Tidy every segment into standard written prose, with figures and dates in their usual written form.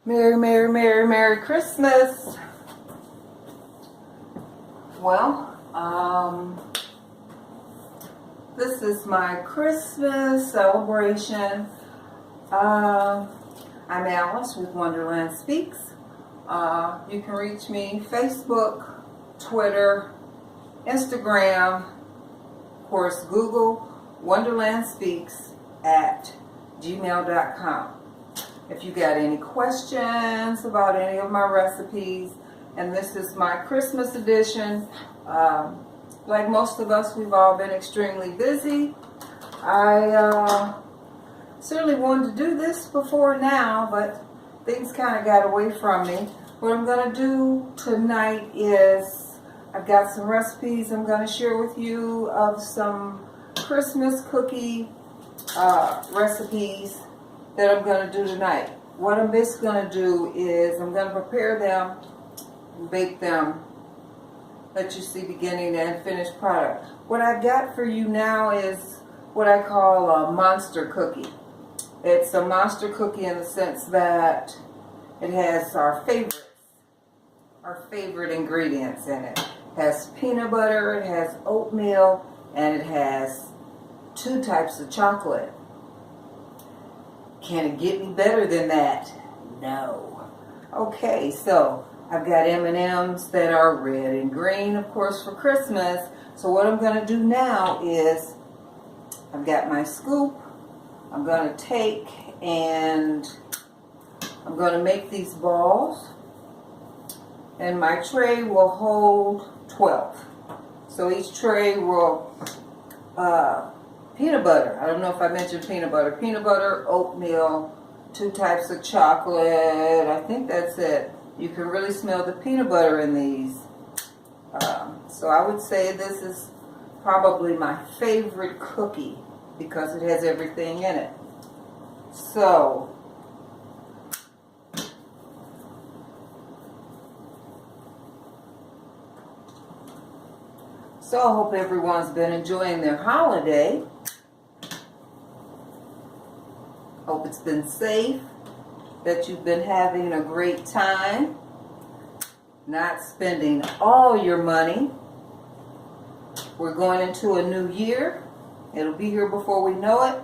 Merry, Merry, Merry, Merry Christmas. Well, this is my Christmas celebration. I'm Alice with Wonderland Speaks. You can reach me Facebook, Twitter, Instagram, of course Google, Wonderland Speaks at gmail.com. If you got any questions about any of my recipes, and this is my Christmas edition. Like most of us, we've all been extremely busy. I certainly wanted to do this before now, but things kind of got away from me. What I'm going to do tonight is I've got some recipes I'm going to share with you of some Christmas cookie recipes that I'm going to do tonight. What I'm basically going to do is I'm going to prepare them, bake them, let you see beginning and finished product. What I've got for you now is what I call a monster cookie. It's a monster cookie in the sense that it has our favorite ingredients in it. It has peanut butter, it has oatmeal, and it has 2 types of chocolate. Can it get any better than that? No. Okay, so I've got M&Ms that are red and green, of course, for Christmas. So what I'm going to do now is I've got my scoop. I'm going to take and I'm going to make these balls. And my tray will hold 12. So each tray will peanut butter. I don't know if I mentioned peanut butter. Peanut butter, oatmeal, 2 types of chocolate. I think that's it. You can really smell the peanut butter in these. So I would say this is probably my favorite cookie because it has everything in it. So I hope everyone's been enjoying their holiday. Hope it's been safe, that you've been having a great time, not spending all your money. We're going into a new year. It'll be here before we know it.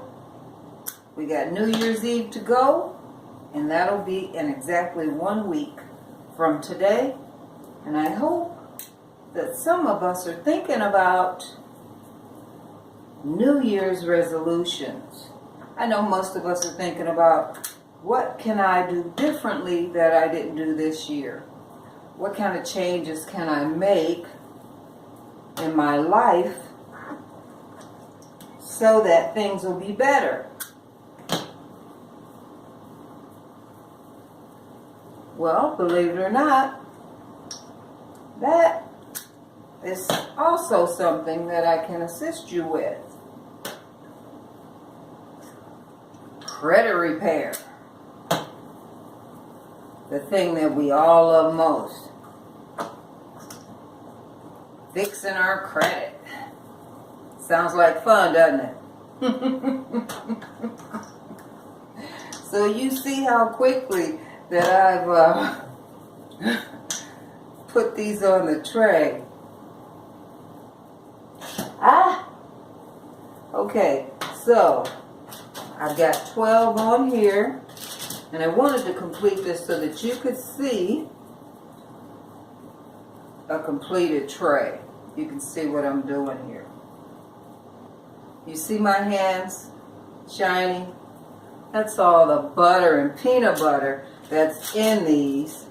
We got New Year's Eve to go, and that'll be in exactly 1 week from today. And I hope that some of us are thinking about New Year's resolutions. I know most of us are thinking about what can I do differently that I didn't do this year? What kind of changes can I make in my life so that things will be better? Well, believe it or not, that is also something that I can assist you with. Credit repair. The thing that we all love most. Fixing our credit. Sounds like fun, doesn't it? So you see how quickly that I've put these on the tray. Okay, so I've got 12 on here, and I wanted to complete this so that you could see a completed tray. You can see what I'm doing here. You see my hands shiny? That's all the butter and peanut butter that's in these.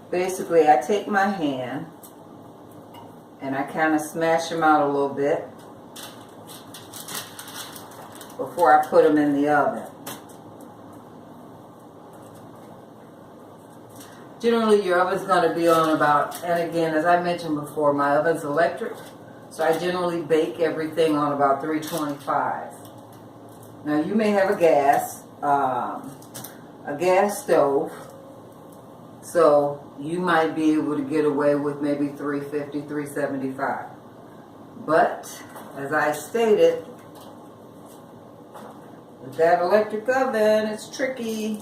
Basically, I take my hand and I kind of smash them out a little bit before I put them in the oven. Generally, your oven's going to be on about, and again, as I mentioned before, my oven's electric, so I generally bake everything on about 325. Now, you may have a gas stove, so you might be able to get away with maybe 350, 375. But, as I stated, with that electric oven, it's tricky.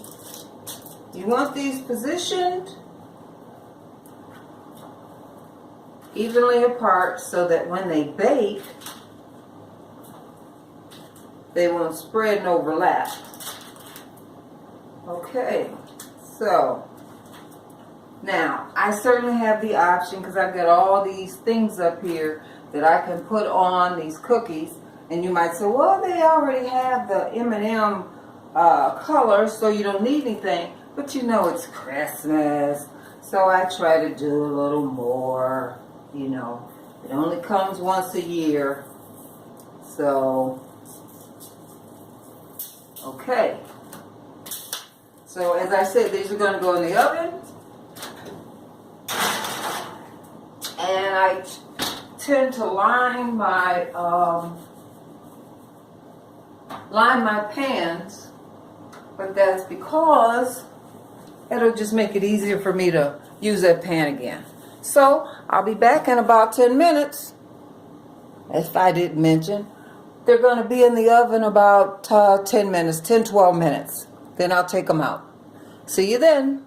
You want these positioned evenly apart so that when they bake, they won't spread and overlap. Okay, so now I certainly have the option, because I've got all these things up here that I can put on these cookies, and you might say, well, they already have the M&M color, so you don't need anything. But you know it's Christmas, so I try to do a little more. You know, it only comes once a year. So, okay. So as I said, these are going to go in the oven. And I tend to line my pans, but that's because it'll just make it easier for me to use that pan again. So I'll be back in about 10 minutes. If I didn't mention, they're going to be in the oven about 10 minutes, 10, 12 minutes. Then I'll take them out. See you then.